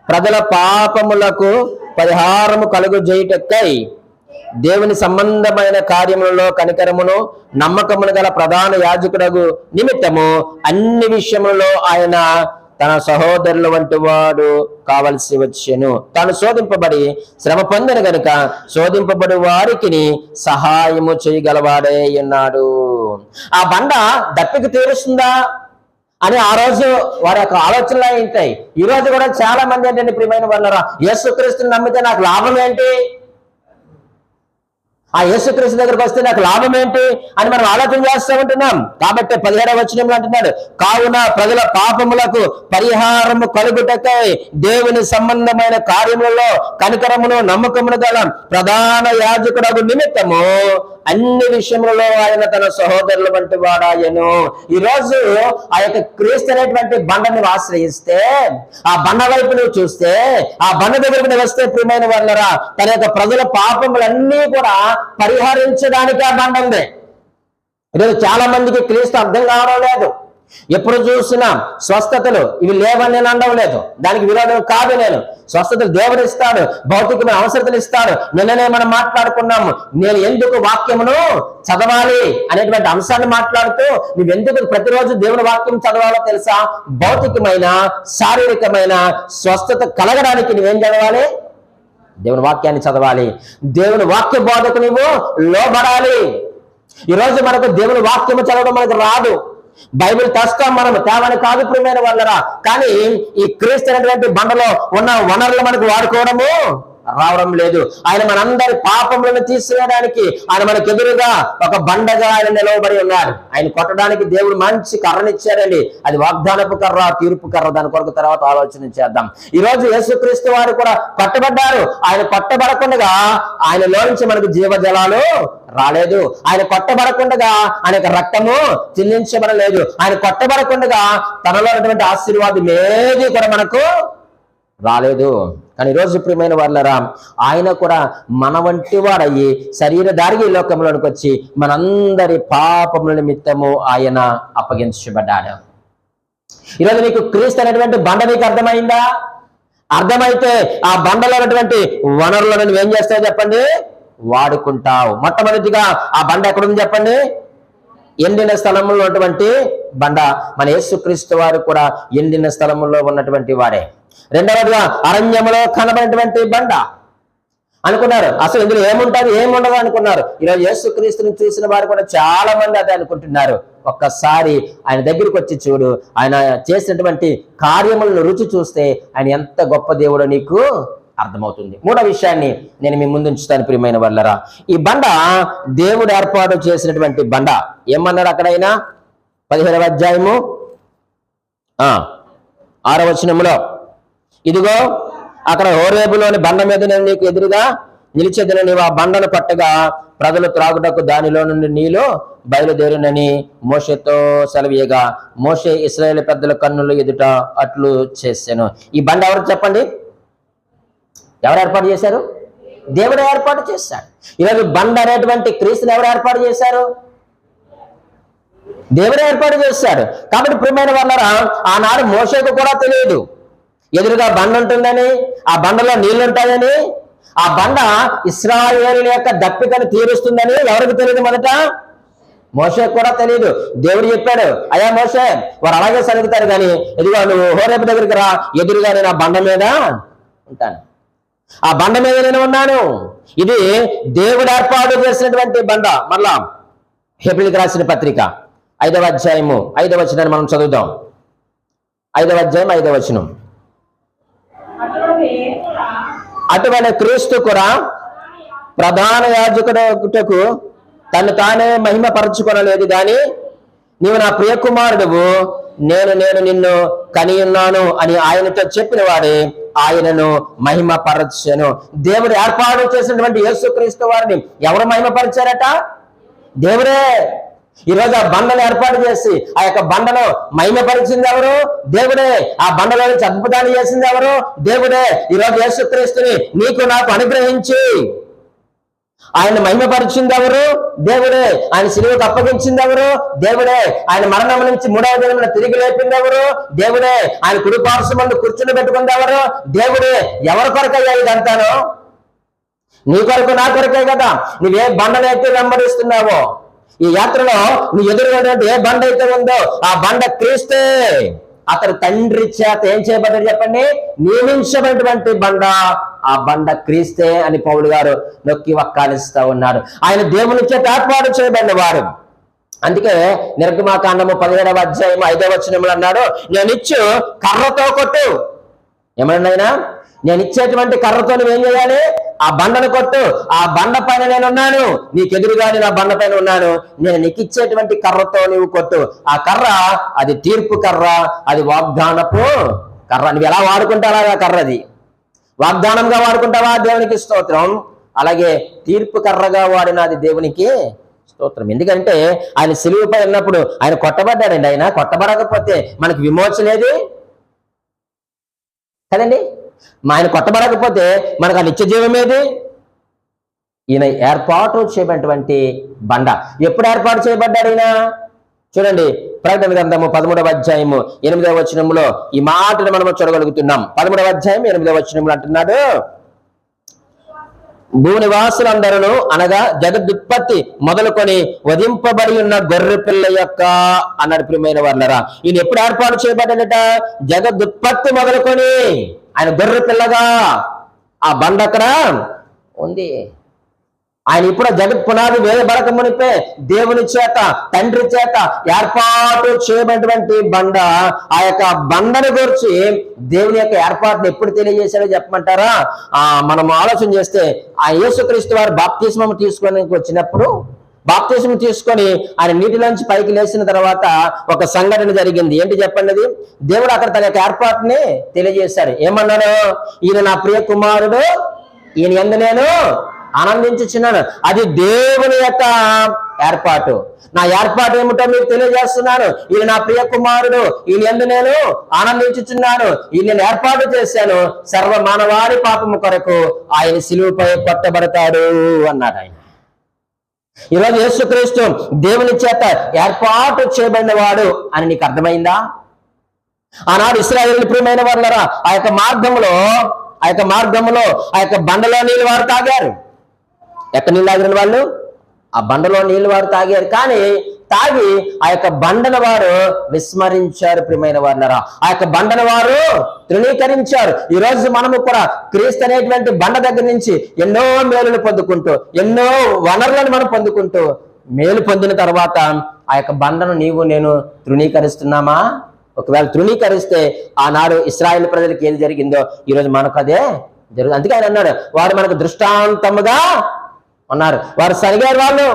ప్రజల పాపములకు పరిహారము కలుగు చేయుటకై దేవుని సంబంధమైన కార్యములలో కనికరమును నమ్మకమును గల ప్రధాన యాజకుడగు నిమిత్తము అన్ని విషయములలో ఆయన తన సహోదరుల వంటి వాడు కావలసి వచ్చెను. తాను శోధింపబడి శ్రమ పొందిన గనుక శోధింపబడి వారికి సహాయము చేయగలవాడే ఉన్నాడు. ఆ బండ దప్పిక తీరుస్తుందా అని ఆ రోజు వారి యొక్క ఆలోచనలు ఉంటాయి. ఈ రోజు కూడా చాలా మంది ఏంటంటే, ప్రియమైన వాళ్ళరా, యేసుక్రీస్తుని నమ్మితే నాకు లాభం ఏంటి, ఆ యేసుక్రీస్తు దగ్గరకు వస్తే నాకు లాభం ఏంటి అని మనం ఆలోచన చేస్తూ ఉంటున్నాం. కాబట్టి 17వ వచనంలో అంటున్నాడు, కావున ప్రజల పాపములకు పరిహారము కలుగుటకై దేవుని సంబంధమైన కార్యములలో కనికరమును నమ్మకమును గల ప్రధాన యాజకుడగు నిమిత్తము అన్ని విషయములలో ఆయన తన సహోదరుల వంటి వాడాయను. ఈ రోజు ఆ యొక్క క్రీస్తు అనేటువంటి బండను ఆశ్రయిస్తే, ఆ బండ వైపు నువ్వు చూస్తే, ఆ బండ దగ్గరకు నువ్వు వస్తే, ప్రియమైన వాళ్ళరా, తన యొక్క ప్రజల పాపములన్నీ కూడా పరిహరించడానికి ఆ బండ ఉంది. ఈరోజు చాలా మందికి క్రీస్తు అర్థం కావడం లేదు. ఎప్పుడు చూసినా స్వస్థతలు ఇవి లేవని నేను అనడం లేదు, దానికి విరోధం కాదు. నేను స్వస్థతలు దేవుడు ఇస్తాడు, భౌతికమైన అవసరతలు ఇస్తాడు. నిన్ననే మనం మాట్లాడుకున్నాము, నేను ఎందుకు వాక్యమును చదవాలి అనేటువంటి అంశాన్ని మాట్లాడుతూ, నువ్వెందుకు ప్రతిరోజు దేవుని వాక్యం చదవాలో తెలుసా? భౌతికమైన శారీరకమైన స్వస్థత కలగడానికి నువ్వేం చదవాలి? దేవుని వాక్యాన్ని చదవాలి. దేవుని వాక్య బోధకు నువ్వు లోబడాలి. ఈరోజు మనకు దేవుని వాక్యము చదవడం మనకు రాదు, బైబిల్ తెస్తాం మనం, తేవని కాదు ప్రియమైన వాళ్ళరా. కానీ ఈ క్రీస్తు అనేటువంటి బండలో ఉన్న వనరులు మనకు వాడుకోవడము రావడం లేదు. ఆయన మనందరి పాపములను తీసివేయడానికి ఆయన మనకు ఎదురుగా ఒక బండగా ఆయన నిలవబడి ఉన్నారు. ఆయన కొట్టడానికి దేవుడు మంచి కర్రనిచ్చారండి. అది వాగ్దానపు కర్ర, తీర్పు కర్ర. దాని కొరకు తర్వాత ఆలోచన చేద్దాం. ఈ రోజు యేసుక్రీస్తు వారు కూడా కొట్టబడ్డారు. ఆయన కొట్టబడకుండా ఆయనలో నుంచి మనకు జీవజలాలు రాలేదు. ఆయన కొట్టబడకుండా ఆయన రక్తము చెల్లించబడలేదు. ఆయన కొట్టబడకుండా తనలో ఉన్నటువంటి ఆశీర్వాదం ఏది కూడా మనకు రాలేదు. కానీ ఈరోజు ప్రియమైన వాళ్ళరా, ఆయన కూడా మన వంటి వాడయ్యి శరీరధారిగా ఈ లోకంలోనికి వచ్చి మనందరి పాపముల నిమిత్తము ఆయన అప్పగించబడ్డాడు. ఈరోజు నీకు క్రీస్తు అనేటువంటి బండ నీకు అర్థమైందా? అర్థమైతే ఆ బండలో ఉన్నటువంటి వనరులను నువ్వేం చేస్తావు చెప్పండి? వాడుకుంటావు. మొట్టమొదటిగా ఆ బండ ఎక్కడుంది చెప్పండి? ఎండిన స్థలంలో ఉన్నటువంటి బండ. మన యేసుక్రీస్తు వారు కూడా ఎండిన స్థలములో ఉన్నటువంటి వాడే. రెండవదిగా అరణ్యములో కనబడినటువంటి బండ అనుకున్నారు. అసలు ఇందులో ఏముంటుంది ఏముండదు అనుకున్నారు. ఈరోజు యేసుక్రీస్తుని చూసిన వారు కూడా చాలా మంది అదే అనుకుంటున్నారు. ఒక్కసారి ఆయన దగ్గరికి వచ్చి చూడు, ఆయన చేసినటువంటి కార్యములను రుచి చూస్తే ఆయన ఎంత గొప్ప దేవుడో నీకు అర్థమవుతుంది. మూడో విషయాన్ని నేను మీ ముందు ఉంచుతాను ప్రియమైన వాళ్ళరా. ఈ బండ దేవుడు ఏర్పాటు చేసినటువంటి బండ. ఏమన్నాడు అక్కడైనా? 17వ అధ్యాయము 6వ వచనములో, ఇదిగో అక్కడ హోరేబులోని బండ మీద నేను నీకు ఎదురుగా నిలిచేదను, నీవు ఆ బండను పట్టగా ప్రజలు త్రాగుటకు దానిలో నుండి నీళ్ళు బయలుదేరునని మోషేతో సెలవీయగా, మోషే ఇశ్రాయేలు పెద్దల కన్నుల ఎదుట అట్లు చేశాను. ఈ బండ ఎవరు చెప్పండి? ఎవరు ఏర్పాటు చేశారు? దేవుడు ఏర్పాటు చేశాడు. ఈరోజు బండ అనేటువంటి క్రీస్తుని ఎవరు ఏర్పాటు చేశారు? దేవుడు ఏర్పాటు చేశాడు. కాబట్టి ప్రియమైన వాళ్ళరా, ఆనాడు మోషేకు కూడా తెలియదు ఎదురుగా బండ ఉంటుందని, ఆ బండలో నీళ్లు ఉంటాయని, ఆ బండ ఇశ్రాయేలుల యొక్క దప్పికను తీరుస్తుందని ఎవరికి తెలియదు? మొదట మోషేకు కూడా తెలియదు. దేవుడు చెప్పాడు, అయ్యా మోషే, వారు అలాగే సరుగుతారు కానీ ఎదురుగా నువ్వు హోరేబు దగ్గరికి రా, ఎదురుగా నేను ఆ బండ మీద ఉంటాను, ఆ బండ మీద నేను ఉన్నాను. ఇది దేవుడు ఏర్పాటు చేసినటువంటి బండ. మరలా హెబ్రీయులకు రాసిన పత్రిక 5వ అధ్యాయము 5వ వచనాన్ని మనం చదువుదాం. 5వ అధ్యాయం 5వ వచనం. అటువంటి క్రీస్తు కూడా ప్రధాన యాజకుడుకు తను తానే మహిమపరచుకొనలేదు గాని, నీవు నా ప్రియకుమారుడువు, నేను నిన్ను కని ఉన్నాను అని ఆయనతో చెప్పిన వాడే ఆయనను మహిమపరచెను. దేవుడు ఏర్పాటు చేసినటువంటి యేసుక్రీస్తు వారిని ఎవరు మహిమపరిచారట? దేవుడే. ఈరోజు ఆ బండను ఏర్పాటు చేసి ఆ యొక్క బండను మహిమపరిచింది ఎవరు? దేవుడే. ఆ బండలో నుంచి అద్భుతాన్ని చేసింది ఎవరు? దేవుడే. ఈరోజు యేసుక్రీస్తుని నీకు నాకు అనుగ్రహించి ఆయన మహిమపరిచింది ఎవరు? దేవుడే. ఆయన సిలువకు అప్పగించింది ఎవరు? దేవుడే. ఆయన మరణం నుంచి 3వ దినమున తిరిగి లేపింది ఎవరు? దేవుడే. ఆయన కుడి పార్శ్వమందు కూర్చుని పెట్టుకుంది ఎవరు? దేవుడే. ఎవరి కొరకయ్యా ఇదంతాను? నీ కొరకు నా కొరకే కదా. నువ్వే బండనైతే వెంబడిస్తున్నావో, ఈ యాత్రలో నీ ఎదురుగా ఏ బండ అయితే ఉందో ఆ బండ క్రీస్తే. అతడు తండ్రి చేత ఏం చేయబడ్డాడు చెప్పండి? నియమించబడినటువంటి బండ. ఆ బండ క్రీస్తే అని పౌలు గారు నొక్కి వక్కాలిస్తా ఉన్నాడు. ఆయన దేవుని చేత ఏర్పాటు చేయబడిన వాడు. అందుకే నిర్గమాకాండము 17వ అధ్యాయం 5వ వచనములు అన్నాడు, నేను ఇచ్చు కర్రతో కొట్టు. ఏమన్నాయినా? నేను ఇచ్చేటువంటి కర్రతో నువ్వేం చేయాలి? ఆ బండను కొట్టు. ఆ బండ పైన నేనున్నాను, నీకెదురుగానే నా బండ పైన ఉన్నాను. నేను నీకు ఇచ్చేటువంటి కర్రతో నువ్వు కొట్టు. ఆ కర్ర అది తీర్పు కర్ర, అది వాగ్దానపు కర్ర. నువ్వు ఎలా వాడుకుంటావా ఆ కర్రది? వాగ్దానంగా వాడుకుంటావా? దేవునికి స్తోత్రం. అలాగే తీర్పు కర్రగా వాడినది దేవునికి స్తోత్రం. ఎందుకంటే ఆయన సిలువపై ఉన్నప్పుడు ఆయన కొట్టబడ్డాడండి. ఆయన కొట్టబడకపోతే మనకు విమోచనేది కదండి. ఆయన కొట్టబడకపోతే మనకు ఆ నిత్య జీవమేది? ఈయన ఏర్పాటు చేయబడినటువంటి బండ. ఎప్పుడు ఏర్పాటు చేయబడ్డాడు ఈయన? చూడండి, ప్రకటన గ్రంథము 13వ అధ్యాయము 8వ వచనంలో ఈ మాటను మనము చూడగలుగుతున్నాం. 13వ అధ్యాయం 8వ వచనంలో అంటున్నాడు, భూనివాసులందరూ అనగా జగదుత్పత్తి మొదలుకొని వధింపబడి ఉన్న గొర్రె పిల్ల యొక్క అన్నాడు. ప్రియమైన వారలారా, ఈయన ఎప్పుడు ఏర్పాటు చేయబడ్డాడట? జగదుత్పత్తి మొదలుకొని ఆయన గొర్రె పిల్లగా ఆ బండ అక్కడ ఉంది. ఆయన ఇప్పుడు జగత్ పునాది వేయబడక మునిపే దేవుని చేత, తండ్రి చేత ఏర్పాటు చేయబడినటువంటి బండ. ఆ యొక్క బండను గురించి దేవుని యొక్క ఏర్పాటును ఎప్పుడు తెలియజేశాడో చెప్పమంటారా? మనం ఆలోచన చేస్తే ఆ యేసుక్రీస్తు వారు బాప్తిస్మం తీసుకొని వచ్చినప్పుడు, బాప్తిస్మం తీసుకొని ఆయన నీటిలోంచి పైకి లేచిన తర్వాత ఒక సంఘటన జరిగింది. ఏంటి చెప్పండి? అది దేవుడు అక్కడ తన యొక్క ఏర్పాటుని తెలియజేశాడు. ఏమన్నాడు? ఈయన నా ప్రియ కుమారుడు, ఈయన యందు నేను ఆనందించుచున్నాను. అది దేవుని యొక్క ఏర్పాటు. నా ఏర్పాటు ఏమిటో మీకు తెలియజేస్తున్నాను. ఈయన నా ప్రియ కుమారుడు, ఈయన యందు నేను ఆనందించుచున్నాను. ఈయన నేను ఏర్పాటు చేశాను, సర్వ మానవాళి పాపము కొరకు ఆయన సిలువపై కొట్టబడతాడు అన్నాడు ఆయన. ఈరోజు యేసుక్రీస్తు దేవుని చేత ఏర్పాటు చేయబడిన వాడు అని నీకు అర్థమైందా? ఆనాడు ఇశ్రాయేలు ప్రియమైన వారులారా, ఆ యొక్క మార్గంలో ఆ యొక్క బండలో నీళ్ళు వారు తాగారు. ఎక్కడ నీళ్ళు తాగిన వాళ్ళు? ఆ బండలో నీళ్ళు వారు తాగారు. కానీ తాగి ఆ యొక్క బండను వారు విస్మరించారు. ప్రియమైన వారులారా, ఆ యొక్క బండను వారు తృణీకరించారు. ఈ రోజు మనము కూడా క్రీస్తు అనేటువంటి బండ దగ్గర నుంచి ఎన్నో మేలులు పొందుకుంటూ, ఎన్నో వనరులను మనం పొందుకుంటూ, మేలు పొందిన తర్వాత ఆ యొక్క బండను నీవు నేను తృణీకరిస్తున్నామా? ఒకవేళ తృణీకరిస్తే ఆనాడు ఇశ్రాయేలు ప్రజలకు ఏది జరిగిందో ఈరోజు మనకు అదే జరుగుతుంది. అందుకే ఆయన అన్నాడు, వారు మనకు దృష్టాంతముగా ఉన్నారు. వారు సనిగారు, వాళ్ళు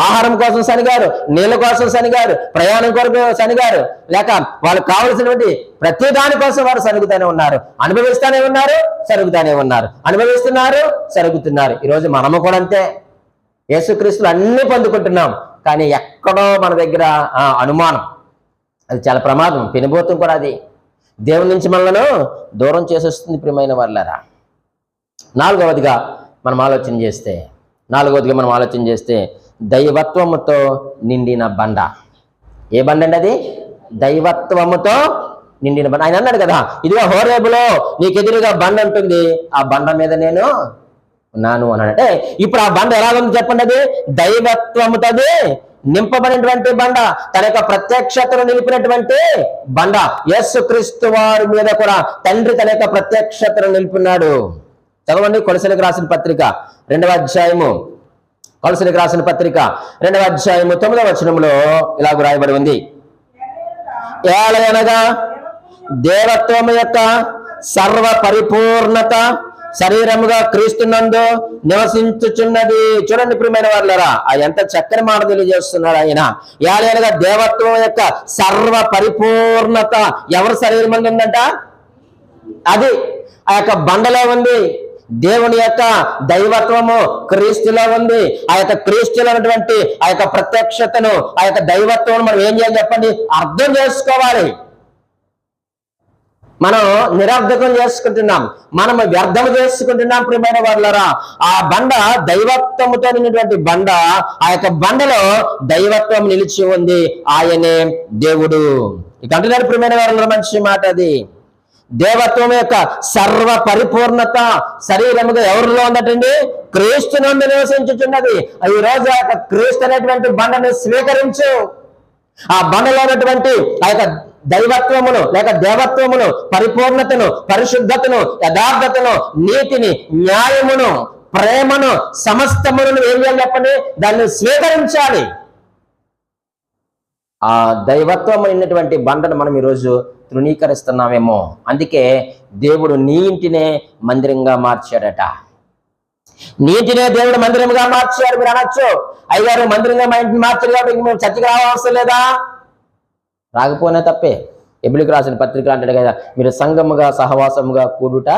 ఆహారం కోసం సనిగారు, నీళ్ళ కోసం సనిగారు, ప్రయాణం కొరకు సనిగారు, లేక వాళ్ళకి కావలసినటువంటి ప్రతి దాని కోసం వారు సరుగుతూనే ఉన్నారు. అనుభవిస్తూనే ఉన్నారు, సరుగుతూనే ఉన్నారు. అనుభవిస్తున్నారు, సరుగుతున్నారు. ఈరోజు మనము కూడా అంతే. యేసుక్రీస్తులు అన్ని పొందుకుంటున్నాం, కానీ ఎక్కడో మన దగ్గర అనుమానం. అది చాలా ప్రమాదం. పెనుభూతం కూడా అది దేవుని నుంచి మనలను దూరం చేసేస్తుంది. ప్రియమైన వారులారా, నాలుగవదిగా మనం ఆలోచన చేస్తే దైవత్వముతో నిండిన బండ. ఏ బండ అండి అది? దైవత్వముతో నిండిన బండ. ఆయన అన్నాడు కదా, ఇదిగో హోరేబులో నీకు ఎదురుగా బండ ఉంటుంది, ఆ బండ మీద నేను ఉన్నాను అన్నాడు. అంటే ఇప్పుడు ఆ బండ ఎలా ఉంది చెప్పండి? అది దైవత్వముతో నింపబడినటువంటి బండ, తన యొక్క ప్రత్యక్షతను నిలిపినటువంటి బండ. యేసుక్రీస్తు వారి మీద కూడా తండ్రి తన యొక్క ప్రత్యక్షతను నిలిపినాడు. చదవండి, కొలసీలకు రాసిన పత్రిక 2వ అధ్యాయము, కొలసీలకు రాసిన పత్రిక 2వ అధ్యాయము 9వ వచనంలో ఇలాగ రాయబడి ఉంది, ఏలయనగా దేవత్వము యొక్క సర్వ పరిపూర్ణత శరీరముగా క్రీస్తునందు నివసించుచున్నది. చూడండి ప్రియమైన వారులారా, ఎంత చక్కని మాట తెలియజేస్తున్నారు ఆయన. ఏలయనగా దేవత్వం యొక్క సర్వ పరిపూర్ణత ఎవరి శరీరం ఉందంట? అది ఆ యొక్క బండలో ఉంది. దేవుని యొక్క దైవత్వము క్రీస్తులో ఉంది. ఆ యొక్క క్రీస్తులో ఉన్నటువంటి ఆ యొక్క ప్రత్యక్షతను, ఆ యొక్క దైవత్వం మనం ఏం చేయాలి చెప్పండి, అర్థం చేసుకోవాలి. మనం నిరర్ధకం చేసుకుంటున్నాం, మనం వ్యర్థం చేసుకుంటున్నాం. ప్రియమైన వాళ్ళరా, ఆ బండ దైవత్వముతో నిన్నటువంటి బండ, ఆ యొక్క బండలో దైవత్వం నిలిచి ఉంది. ఆయనే దేవుడు. ఇక అంటున్నాడు ప్రియమైన వాళ్ళ మంచి మాట. అది దేవత్వం యొక్క సర్వ పరిపూర్ణత శరీరముగా ఎవరిలో ఉందటండి, క్రీస్తునందు నివసించుచున్నది. ఈ రోజు ఆ యొక్క క్రీస్తు అనేటువంటి బండను స్వీకరించు. ఆ బండలో ఉన్నటువంటి ఆ యొక్క దైవత్వమును లేక దేవత్వమును, పరిపూర్ణతను, పరిశుద్ధతను, యథార్థతను, నీతిని, న్యాయమును, ప్రేమను, సమస్తమును ఏం చేయాలి చెప్పండి, దాన్ని స్వీకరించాలి. ఆ దైవత్వం అయినటువంటి బండను మనం ఈరోజు తృణీకరిస్తున్నామేమో. అందుకే దేవుడు నీ ఇంటినే మందిరంగా మార్చాడట. నీ ఇంటినే దేవుడు మందిరంగా మార్చాడు. మీరు అనొచ్చు, అయ్యారు మందిరంగా మా ఇంటిని మార్చాడు కాబట్టి మేము చర్చకి రావాల్సిన లేదా? రాకపోయినా తప్పే. ఎబ్రిలికి రాసిన పత్రిక అంటాడు కదా, మీరు సంఘముగా సహవాసముగా కూడుట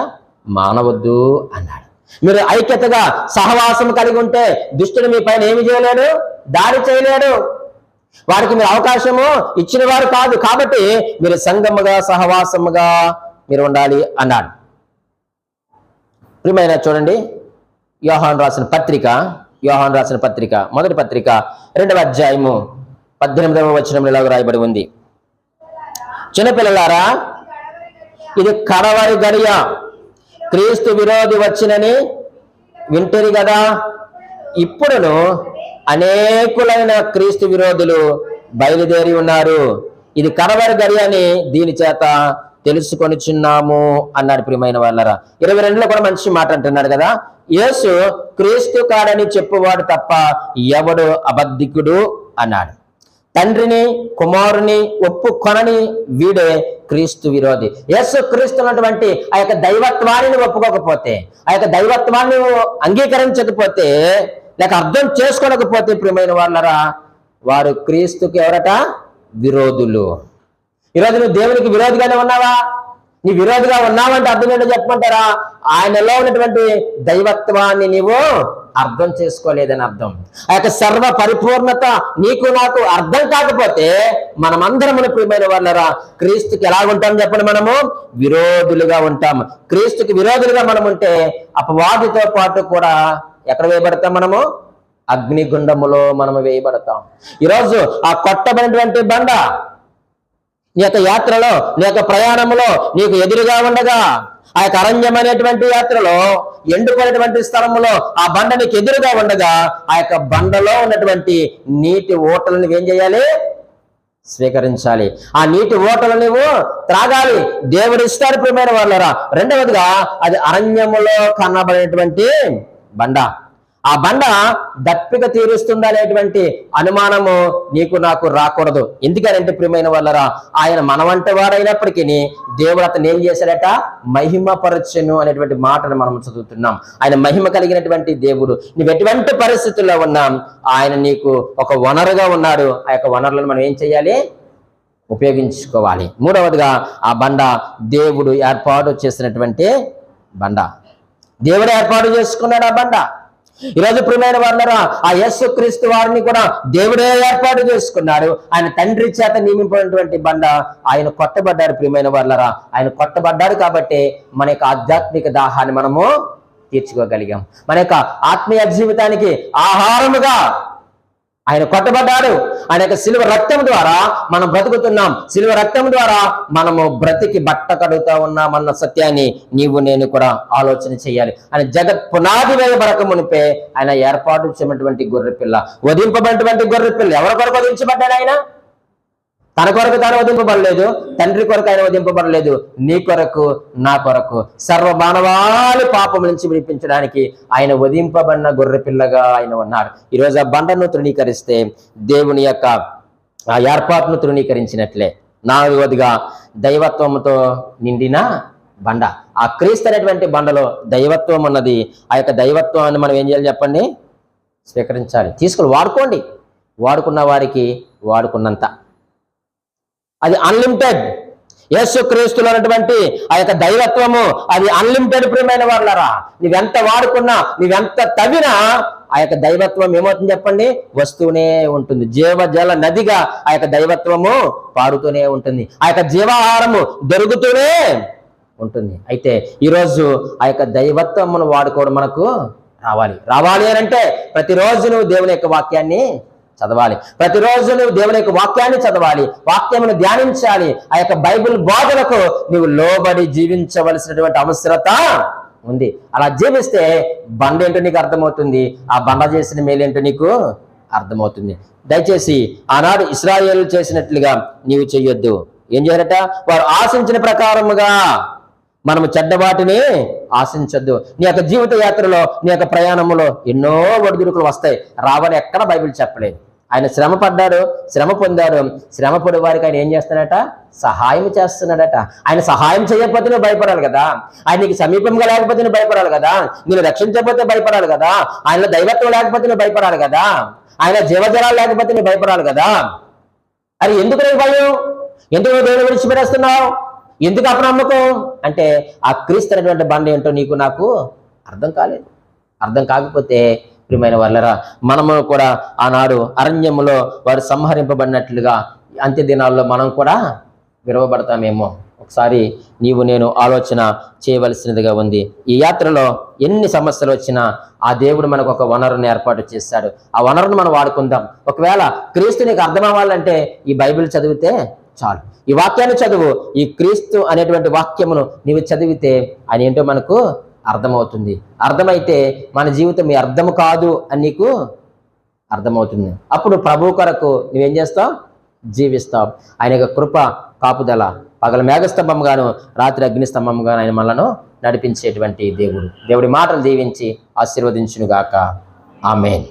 మానవద్దు అన్నాడు. మీరు ఐక్యతగా సహవాసం కలిగి ఉంటే దుష్టుడు మీ పైన ఏమి చేయలేడు, దాడి చేయలేడు. వారికి మీరు అవకాశము ఇచ్చిన వారు కాదు. కాబట్టి మీరు సంఘముగా సహవాసముగా మీరు ఉండాలి అన్నాడు. ప్రియమైన చూడండి, యోహాను రాసిన పత్రిక మొదటి పత్రిక 2వ అధ్యాయము 18వ వచనంలో ఇలాగ రాయబడి ఉంది. చిన్నపిల్లలారా, ఇది కడవరి గడియ, క్రీస్తు విరోధి వచ్చినని వింటిరి కదా. ఇప్పుడును అనేకులైన క్రీస్తు విరోధులు బయలుదేరి ఉన్నారు. ఇది కడవరి గడియ అని దీని చేత తెలుసుకొనిచున్నాము అన్నాడు. ప్రియమైన వాళ్ళరా, 22లో కూడా మంచి మాట అంటున్నాడు కదా, యేసు క్రీస్తు కాడని చెప్పువాడు తప్ప ఎవడు అబద్ధికుడు అన్నాడు. తండ్రిని కుమారుని ఒప్పుకొనని వీడే క్రీస్తు విరోధి. యేసు క్రీస్తు ఉన్నటువంటి ఆ యొక్క దైవత్వాన్ని ఒప్పుకోకపోతే, ఆ యొక్క దైవత్వాన్ని అంగీకరించకపోతే, లేక అర్థం చేసుకోలేకపోతే ప్రియమైన వాళ్ళరా, వారు క్రీస్తుకి ఎవరట, విరోధులు. ఈరోజు నువ్వు దేవునికి విరోధిగానే ఉన్నావా? నీ విరోధిగా ఉన్నావంటే అర్థం ఏంటో చెప్పమంటారా? ఆయనలో ఉన్నటువంటి దైవత్వాన్ని నీవు అర్థం చేసుకోలేదని అర్థం. ఆ యొక్క సర్వ పరిపూర్ణత నీకు నాకు అర్థం కాకపోతే మనమందరం ప్రియమైన వాళ్ళరా క్రీస్తుకి ఎలాగుంటాం చెప్పండి, మనము విరోధులుగా ఉంటాం. క్రీస్తుకి విరోధులుగా మనం ఉంటే అపవాదితో పాటు కూడా ఎక్కడ వేయబడతాం, మనము అగ్నిగుండములో మనము వేయబడతాం. ఈరోజు ఆ కొట్టబడినటువంటి బండ నీ యొక్క యాత్రలో, నీ యొక్క ప్రయాణంలో నీకు ఎదురుగా ఉండగా, ఆ యొక్క అరణ్యం అనేటువంటి యాత్రలో ఎండుకునేటువంటి స్థలంలో ఆ బండ నీకు ఎదురుగా ఉండగా, ఆ యొక్క బండలో ఉన్నటువంటి నీటి ఓటలను ఏం చేయాలి, స్వీకరించాలి. ఆ నీటి ఓటలు నువ్వు త్రాగాలి. దేవుడు ఇస్తాడు ప్రియమైన వాళ్ళరా. రెండవదిగా అది అరణ్యములో కనబడేటువంటి బండ. ఆ బండ దప్పిక తీరుస్తుందా అనేటువంటి అనుమానము నీకు నాకు రాకూడదు. ఎందుకనంటే ప్రియమైన వాళ్ళరా, ఆయన మనవంటి వాడైనప్పటికీ దేవుడు అతను ఏం చేశాడట, మహిమపరచెను అనేటువంటి మాటను మనం చదువుతున్నాం. ఆయన మహిమ కలిగినటువంటి దేవుడు. నువ్వు ఎటువంటి పరిస్థితుల్లో ఉన్నాం, ఆయన నీకు ఒక వనరుగా ఉన్నాడు. ఆ యొక్క వనరులను మనం ఏం చేయాలి, ఉపయోగించుకోవాలి. మూడవదిగా ఆ బండ దేవుడు ఏర్పాటు చేసినటువంటి బండ. దేవుడు ఏర్పాటు చేసుకున్నాడు ఆ బండ. ఈరోజు ప్రియమైన వాళ్ళరా, ఆ యేసు క్రీస్తు వారిని కూడా దేవుడే ఏర్పాటు చేసుకున్నాడు. ఆయన తండ్రి చేత నియమించినటువంటి బండ. ఆయన కొట్టబడ్డాడు ప్రియమైన వాళ్ళరా. ఆయన కొట్టబడ్డాడు కాబట్టి మన యొక్క ఆధ్యాత్మిక దాహాన్ని మనము తీర్చుకోగలిగాం. మన యొక్క ఆత్మీయ జీవితానికి ఆహారముగా ఆయన కొట్టబడ్డాడు. ఆయన యొక్క శిలువ రక్తం ద్వారా మనం బ్రతుకుతున్నాం. శిలువ రక్తం ద్వారా మనము బ్రతికి బట్ట కడుగుతా ఉన్నామన్న సత్యాన్ని నీవు నేను కూడా ఆలోచన చేయాలి. ఆయన జగత్ పునాది వేయబడక మునిపే ఆయన ఏర్పాటు చేయనటువంటి గొర్రెపిల్ల, వధింపబడినటువంటి గొర్రెపిల్ల. ఎవరి కొరకు వధించబడ్డాడు ఆయన? తన కొరకు తాను వధింపబడలేదు, తండ్రి కొరకు ఆయన వధింపబడలేదు, నీ కొరకు నా కొరకు సర్వ మానవాళి పాపం నుంచి విడిపించడానికి ఆయన వధింపబడిన గొర్రెపిల్లగా ఆయన ఉన్నాడు. ఈరోజు ఆ బండను తృణీకరిస్తే దేవుని యొక్క ఆ ఏర్పాటును తృణీకరించినట్లే. నాలుగవదిగా దైవత్వంతో నిండిన బండ. ఆ క్రీస్తు అనేటువంటి బండలో దైవత్వం ఉన్నది. ఆ యొక్క దైవత్వాన్ని మనం ఏం చేయాలి చెప్పండి, స్వీకరించాలి. తీసుకుని వాడుకోండి. వాడుకున్న వారికి వాడుకున్నంత. అది అన్లిమిటెడ్. యేసుక్రీస్తులో ఉన్నటువంటి ఆ యొక్క దైవత్వము అది అన్లిమిటెడ్ ప్రియమైన వాళ్ళరా. నువ్వెంత వాడుకున్నా, నువ్వెంత తవ్వినా ఆ యొక్క దైవత్వం ఏమవుతుంది చెప్పండి, వస్తూనే ఉంటుంది. జీవజల నదిగా ఆ యొక్క దైవత్వము పారుతూనే ఉంటుంది. ఆ యొక్క జీవాహారము దొరుకుతూనే ఉంటుంది. అయితే ఈరోజు ఆ యొక్క దైవత్వమును వాడుకోవడం మనకు రావాలి అని అంటే ప్రతిరోజు నువ్వు దేవుని యొక్క వాక్యాన్ని చదవాలి. ప్రతిరోజు నువ్వు దేవుని యొక్క వాక్యాన్ని చదవాలి, వాక్యమును ధ్యానించాలి. ఆ యొక్క బైబిల్ బోధనకు నువ్వు లోబడి జీవించవలసినటువంటి అవసరత ఉంది. అలా జీవిస్తే బండ ఏంటో నీకు అర్థమవుతుంది, ఆ బండ చేసిన మేలేంటో నీకు అర్థమవుతుంది. దయచేసి ఆనాడు ఇశ్రాయేలు చేసినట్లుగా నీవు చెయ్యొద్దు. ఏం చేయాలట? వారు ఆశించిన ప్రకారముగా మనము చెడ్డ వాటిని ఆశించొద్దు. నీ యొక్క జీవిత యాత్రలో, నీ యొక్క ప్రయాణంలో ఎన్నో ఒడిదుడుకులు వస్తాయి. రావని ఎక్కడ బైబిల్ చెప్పలేదు. ఆయన శ్రమ పడ్డాడు, శ్రమ పొందాడు. శ్రమ పడే వారికి ఆయన ఏం చేస్తున్నాడట? సహాయం చేస్తున్నాడట. ఆయన సహాయం చేయకపోతే నువ్వు భయపడాలి కదా, ఆయన నీకు సమీపంగా లేకపోతే నువ్వు భయపడాలి కదా, నేను రక్షించకపోతే భయపడాలి కదా, ఆయనలో దైవత్వం లేకపోతే నువ్వు భయపడాలి కదా, ఆయన జీవజలాలు లేకపోతే నువ్వు భయపడాలి కదా. అది ఎందుకు నీకు భయం? ఎందుకు దేవుని విడిచిపెట్టేస్తున్నావు? ఎందుకు అపనమ్మకం అంటే ఆ క్రీస్తు అనేటువంటి బండ ఏంటో నీకు నాకు అర్థం కాలేదు. అర్థం కాకపోతే ప్రియమైన వాళ్ళరా, మనము కూడా ఆనాడు అరణ్యములో వారు సంహరింపబడినట్లుగా అంత్య దినాల్లో మనం కూడా విరవబడతామేమో. ఒకసారి నీవు నేను ఆలోచన చేయవలసినదిగా ఉంది. ఈ యాత్రలో ఎన్ని సమస్యలు వచ్చినా ఆ దేవుడు మనకు ఒక వనరుని ఏర్పాటు చేశాడు. ఆ వనరును మనం వాడుకుందాం. ఒకవేళ క్రీస్తు నీకు అర్థం అవ్వాలంటే ఈ బైబిల్ చదివితే చాలు. ఈ వాక్యాన్ని చదువు. ఈ క్రీస్తు అనేటువంటి వాక్యమును నీవు చదివితే ఆయన ఏంటో మనకు అర్థమవుతుంది. అర్థమైతే మన జీవితం ఈ అర్థము కాదు అని నీకు అర్థమవుతుంది. అప్పుడు ప్రభు కొరకు నువ్వేం చేస్తావు? జీవిస్తావు. ఆయన యొక్క కృప కాపుదల, పగల మేఘస్తంభంగాను రాత్రి అగ్నిస్తంభంగాను ఆయన మనలను నడిపించేటువంటి దేవుడు. దేవుడి మాటలు దీవించి ఆశీర్వదించునుగాక. ఆమేన్.